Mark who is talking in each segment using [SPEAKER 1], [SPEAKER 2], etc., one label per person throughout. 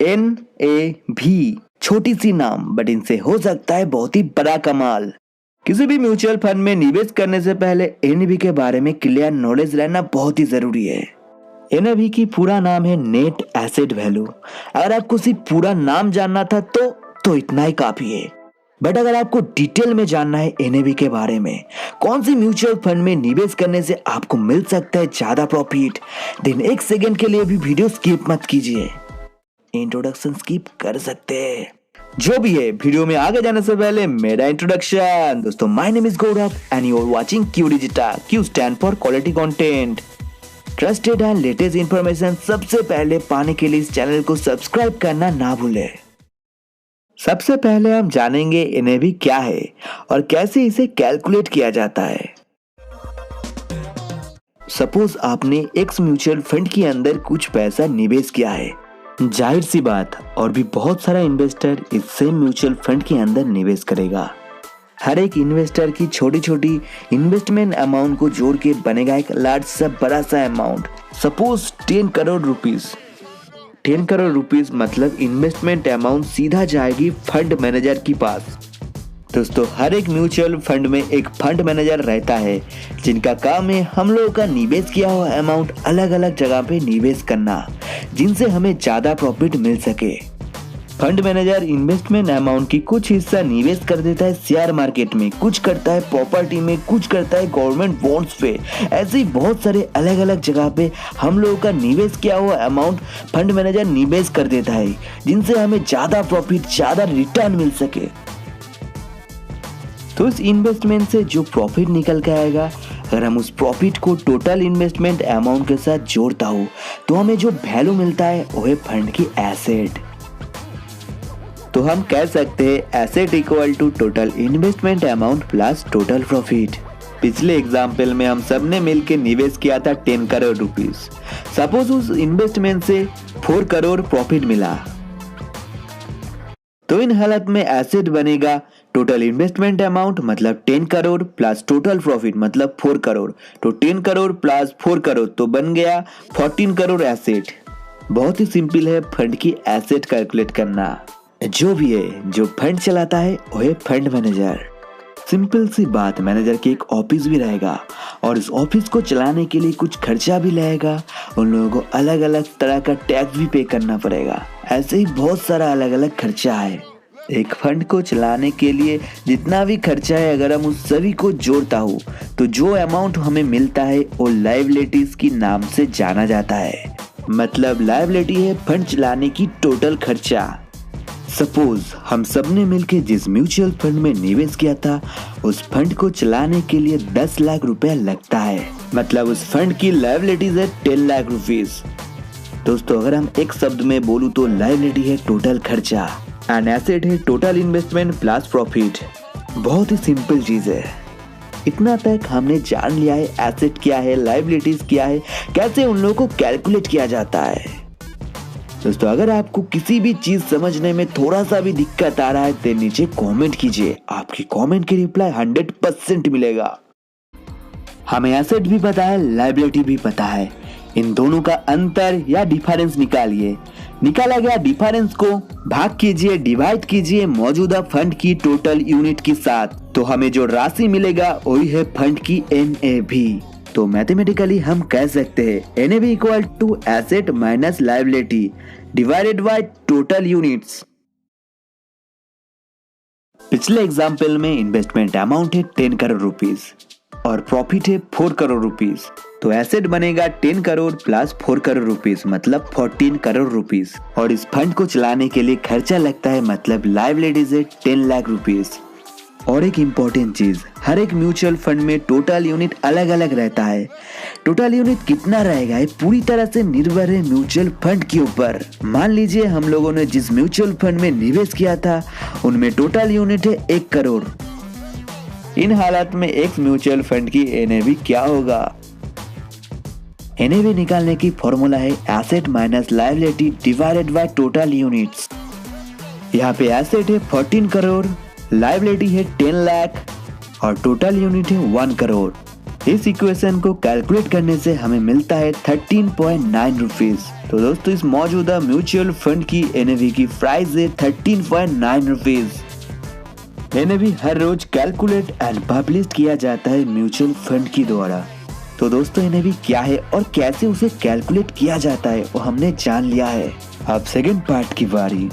[SPEAKER 1] NAV, छोटी सी नाम but इनसे हो सकता है बहुत ही बड़ा कमाल। किसी भी म्यूचुअल फंड में निवेश करने से पहले NAV के बारे में क्लियर नॉलेज रहना बहुत ही जरूरी है। NAV की पूरा नाम है नेट एसेट वैल्यू। अगर आपको सिर्फ पूरा नाम जानना था तो इतना ही काफी है। बट अगर आपको डिटेल में जानना है NAV के बारे में, कौन सी म्यूचुअल फंड में निवेश करने से आपको मिल सकता है ज्यादा प्रॉफिट, देन 1 सेकंड के लिए भी वीडियो स्किप मत कीजिए। इंट्रोडक्शन स्किप कर सकते हैं। जो भी है, वीडियो में आगे जाने से पहले मेरा इंट्रोडक्शन। दोस्तों, my name is Gaurav and you are watching Q digital. Q stand for quality content. Trusted and latest information सबसे पहले पाने के लिए इस चैनल को सब्सक्राइब करना ना भूलें। सबसे पहले हम जानेंगे NAV क्या है और कैसे इसे कैलकुलेट किया जाता है। सपोज आपने एक म्यूचुअल फंड के अंदर कुछ पैसा निवेश किया है। जाहिर सी बात, और भी बहुत सारा इन्वेस्टर इस सेम म्यूचुअल फंड के अंदर निवेश करेगा। हर एक इन्वेस्टर की छोटी छोटी इन्वेस्टमेंट अमाउंट को जोड़ के बनेगा एक लार्ज सा बड़ा सा amount. Suppose 10 crore rupees. 10 crore rupees मतलब इन्वेस्टमेंट अमाउंट सीधा जाएगी फंड मैनेजर के पास। दोस्तों, हर एक म्यूचुअल फंड में एक फंड मैनेजर रहता है जिनका काम है हम लोगों का निवेश किया हुआ अमाउंट अलग अलग जगह पे निवेश करना, जिनसे हमें ज्यादा प्रॉफिट मिल सके। फंड मैनेजर इन्वेस्टमेंट अमाउंट की कुछ हिस्सा निवेश कर देता है शेयर मार्केट में, कुछ करता है प्रॉपर्टी में, कुछ करता है गवर्नमेंट बॉन्ड्स पे। ऐसे ही बहुत सारे अलग अलग जगह पे हम लोगों का निवेश किया हुआ अमाउंट फंड मैनेजर निवेश कर देता है, जिनसे हमें ज्यादा प्रॉफिट, ज्यादा रिटर्न मिल सके। तो इस इन्वेस्टमेंट से जो प्रॉफिट निकल के आएगा, अगर हम उस प्रॉफिट को टोटल इन्वेस्टमेंट अमाउंट के साथ जोड़ता हो तो हमें जो वैल्यू मिलता है वो है फंड की एसेट। तो हम कह सकते हैं asset equal to total investment amount plus total profit. पिछले एग्जाम्पल में हम सबने मिलकर निवेश किया था 10 करोड़ रुपीस। सपोज उस इन्वेस्टमेंट से 4 करोड़ प्रॉफिट मिला, तो इन हालत में एसेट बनेगा टोटल इन्वेस्टमेंट अमाउंट मतलब 10 करोड़ प्लस टोटल प्रॉफिट मतलब 4 करोड़। तो 10 करोड़ प्लस 4 करोड़ तो बन गया 14 करोड़ एसेट। बहुत ही सिंपल है फंड की एसेट कैलकुलेट करना। जो भी है, जो फंड चलाता है वो है फंड मैनेजर। सिंपल सी बात, मैनेजर के एक ऑफिस भी रहेगा और इस ऑफिस को चलाने के लिए कुछ खर्चा भी लगेगा। उन लोगों को अलग अलग तरह का टैक्स भी पे करना पड़ेगा। ऐसे ही बहुत सारा अलग अलग खर्चा है। एक फंड को चलाने के लिए जितना भी खर्चा है, अगर हम उस सभी को जोड़ता हूँ तो जो अमाउंट हमें मिलता है वो लायबिलिटीज की नाम से जाना जाता है। मतलब लायबिलिटी है फंड चलाने की टोटल खर्चा। सपोज हम सबने मिलकर जिस म्यूचुअल फंड में निवेश किया था, उस फंड को चलाने के लिए 10 लाख रुपया लगता है। मतलब उस फंड की लायबिलिटीज है 10 लाख रुपीस। दोस्तों, अगर हम एक शब्द में बोलूं तो लायबिलिटी है टोटल खर्चा एंड एसेट है टोटल इन्वेस्टमेंट प्लस प्रॉफिट। बहुत ही सिंपल चीज है। इतना तक हमने जान लिया है एसेट क्या है, लायबिलिटीज क्या है, कैसे उन लोगों को कैलकुलेट किया जाता है। दोस्तों, अगर आपको किसी भी चीज समझने में थोड़ा सा भी दिक्कत आ रहा है तो नीचे कमेंट कीजिए। आपकी कमेंट की रिप्लाई 100% मिलेगा। हमें एसेट भी पता है, लायबिलिटी भी पता है। इन दोनों का अंतर या डिफरेंस निकालिए। निकाला गया डिफरेंस को भाग कीजिए, डिवाइड कीजिए मौजूदा फंड की टोटल यूनिट के साथ, तो हमें जो राशि मिलेगा वही है फंड की NAV। तो मैथमेटिकली हम कह सकते हैं NAV equal to asset minus liability divided by total units. पिछले एग्जाम्पल में इन्वेस्टमेंट अमाउंट है 10 करोड़ रुपीस और प्रॉफिट है 4 करोड़ रुपीस। तो एसेट बनेगा 10 करोड़ प्लस 4 करोड़ रुपीस मतलब 14 करोड़ रुपीस। और इस फंड को चलाने के लिए खर्चा लगता है मतलब लायबिलिटीज है 10 लाख रुपीस। और एक इम्पोर्टेंट चीज, हर एक म्यूचुअल फंड में टोटल यूनिट अलग अलग रहता है। टोटल यूनिट कितना रहेगा ये पूरी तरह से निर्भर है म्यूचुअल फंड के ऊपर। मान लीजिए हम लोगों ने जिस म्यूचुअल फंड में निवेश किया था उनमें टोटल यूनिट है 1 करोड़। इन हालात में एक म्यूचुअल फंड की NAV क्या होगा? NAV निकालने की फॉर्मूला है asset minus liability divided by total units. यहाँ पे एसेट है 14 करोड़, लायबिलिटी है 10 लाख और टोटल यूनिट है 1 करोड़। इस इक्वेशन को कैलकुलेट करने से हमें मिलता है 13.9 रुपीज। तो दोस्तों इस मौजूदा म्यूचुअल फंड की NAV की प्राइस है 13.9 रुपीज। NAV हर रोज कैलकुलेट एंड पब्लिश किया जाता है म्यूचुअल फंड की द्वारा। तो दोस्तों NAV क्या है और कैसे उसे कैलकुलेट किया जाता है वो हमने जान लिया है। अब सेकंड पार्ट की बारी।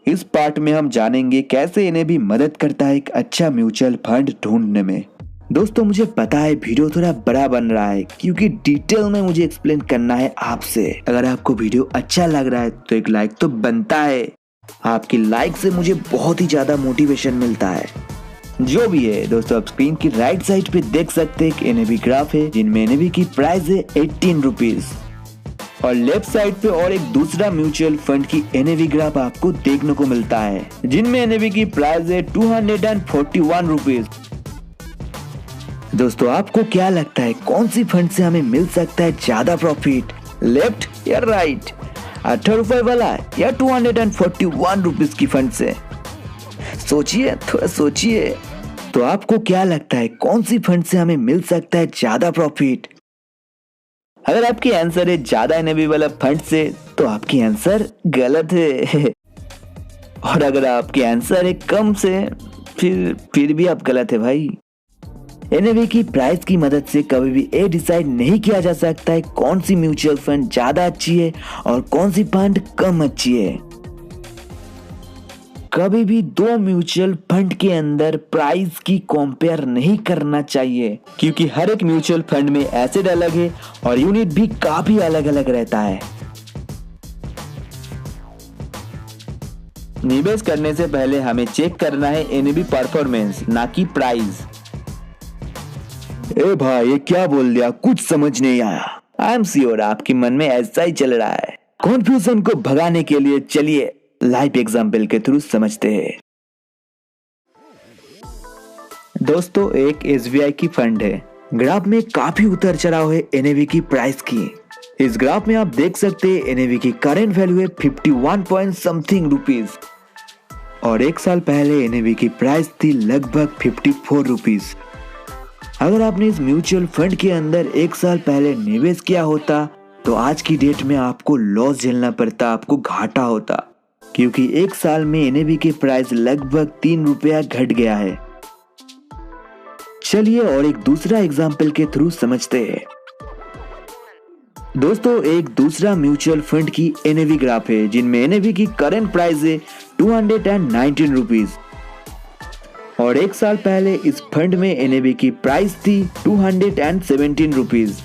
[SPEAKER 1] इस पार्ट में हम जानेंगे कैसे NAV मदद करता है एक अच्छा म्यूचुअल फंड ढूंढने में। दोस्तों मुझे पता है वीडियो थोड़ा बड़ा बन रहा है क्योंकि डिटेल में मुझे एक्सप्लेन करना है आपसे। अगर आपको वीडियो अच्छा लग रहा है तो एक लाइक तो बनता है। आपकी लाइक से मुझे बहुत ही ज्यादा मोटिवेशन मिलता है। जो भी है दोस्तों, आप स्क्रीन की राइट साइड पे देख सकते हैं कि NAV ग्राफ है जिनमें NAV की प्राइस है 18 रुपीज और लेफ्ट साइड पे और एक दूसरा म्यूचुअल फंड की NAV ग्राफ आपको देखने को मिलता है जिनमें NAV की प्राइस है 241 रुपीज। दोस्तों आपको क्या लगता है कौन सी फंड से हमें मिल सकता है ज्यादा प्रॉफिट, लेफ्ट या राइट, 18 रुपए वाला या 241 रुपीज की फंड से? सोचिए, थोड़ा सोचिए। तो आपको क्या लगता है कौन सी फंड से हमें मिल सकता है ज्यादा प्रॉफिट? अगर आपकी आंसर है ज्यादा NAV वाला फंड से तो आपकी आंसर गलत है और अगर आपकी आंसर है कम से फिर भी आप गलत है भाई। NAV की प्राइस की मदद से कभी भी ये डिसाइड नहीं किया जा सकता है कौन सी म्यूचुअल फंड ज्यादा अच्छी है और कौन सी फंड कम अच्छी है। कभी भी दो म्यूचुअल फंड के अंदर प्राइस की कंपेयर नहीं करना चाहिए क्योंकि हर एक म्यूचुअल फंड में एसेट अलग है और यूनिट भी काफी अलग अलग रहता है। निवेश करने से पहले हमें चेक करना है NAV परफॉर्मेंस, ना कि प्राइस। ए भाई ये क्या बोल दिया, कुछ समझ नहीं आया। आई एम श्योर आपके मन में ऐसा ही चल रहा है। कॉन्फ्यूजन को भगाने के लिए चलिए लाइव एग्जाम्पल के थ्रू समझते हैं। दोस्तों एक SBI की फंड है। ग्राफ में काफी उतर चढ़ाव है NAV की प्राइस की। इस ग्राफ में आप देख सकते हैं NAV की करंट वैल्यू है 51 पॉइंट समथिंग रुपीज और एक साल पहले NAV की प्राइस थी लगभग 54 रुपीज। अगर आपने इस म्यूचुअल फंड के अंदर एक साल पहले निवेश किया होता तो आज की डेट में आपको लॉस झेलना पड़ता, आपको घाटा होता क्योंकि एक साल में NAV की प्राइस लगभग 3 रुपया घट गया है। चलिए और एक दूसरा एग्जाम्पल के थ्रू समझते हैं। दोस्तों एक दूसरा म्यूचुअल फंड की NAV ग्राफ है जिनमें NAV की करंट प्राइस है 219 रुपीज और एक साल पहले इस फंड में NAV की प्राइस थी 217 रुपीज।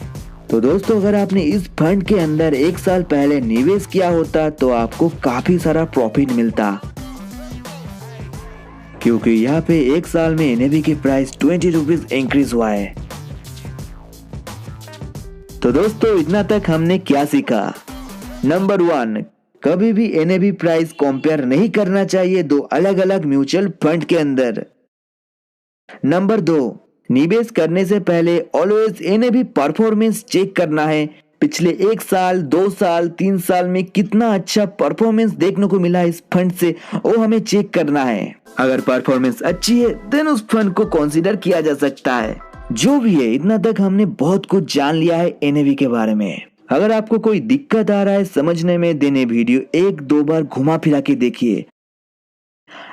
[SPEAKER 1] तो दोस्तों अगर आपने इस फंड के अंदर एक साल पहले निवेश किया होता तो आपको काफी सारा प्रॉफिट मिलता क्योंकि यहाँ पे एक साल में NAV की प्राइस 20 रुपीज इंक्रीज हुआ है। तो दोस्तों इतना तक हमने क्या सीखा? नंबर 1, कभी भी NAV प्राइस कंपेयर नहीं करना चाहिए दो अलग अलग म्यूचुअल फंड के अंदर। नंबर 2, निवेश करने से पहले ऑलवेज NAV परफॉर्मेंस चेक करना है। पिछले 1 साल, 2 साल, 3 साल में कितना अच्छा परफॉर्मेंस देखने को मिला इस फंड से वो हमें चेक करना है। अगर परफॉर्मेंस अच्छी है देन उस फंड को कंसीडर किया जा सकता है। जो भी है इतना तक हमने बहुत कुछ जान लिया है NAV के बारे में। अगर आपको कोई दिक्कत आ रहा है समझने में देने वीडियो 1-2 बार घुमा फिरा के देखिए।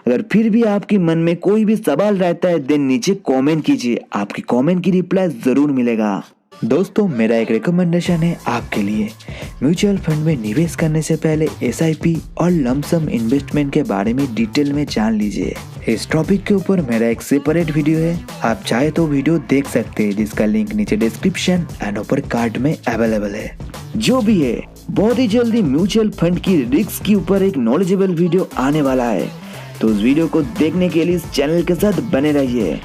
[SPEAKER 1] अगर फिर भी आपके मन में कोई भी सवाल रहता है देन नीचे कमेंट कीजिए, आपकी कमेंट की रिप्लाई जरूर मिलेगा। दोस्तों मेरा एक रिकमेंडेशन है आपके लिए, म्यूचुअल फंड में निवेश करने से पहले SIP और लमसम इन्वेस्टमेंट के बारे में डिटेल में जान लीजिए। इस टॉपिक के ऊपर मेरा एक सेपरेट वीडियो है, आप चाहे तो वीडियो देख सकते हैं जिसका लिंक नीचे डिस्क्रिप्शन एंड ऊपर कार्ड में अवेलेबल है। जो भी है बहुत ही जल्दी म्यूचुअल फंड की रिस्क के ऊपर एक नॉलेजेबल वीडियो आने वाला है, तो उस वीडियो को देखने के लिए इस चैनल के साथ बने रहिए।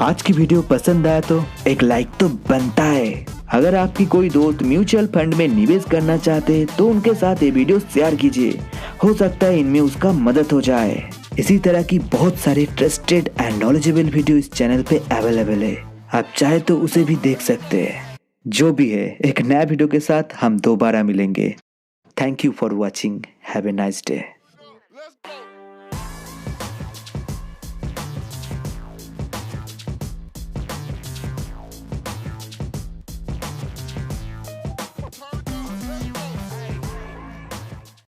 [SPEAKER 1] आज की वीडियो पसंद आया तो एक लाइक तो बनता है। अगर आपकी कोई दोस्त म्यूचुअल फंड में निवेश करना चाहते हैं तो उनके साथ ये वीडियो शेयर कीजिए, हो सकता है इनमें उसका मदद हो जाए। इसी तरह की बहुत सारे ट्रस्टेड एंड नॉलेजेबल वीडियो इस चैनल पे अवेलेबल है, आप चाहे तो उसे भी देख सकते हैं। जो भी है एक नया वीडियो के साथ हम दोबारा मिलेंगे। Thank you for watching, have a nice day.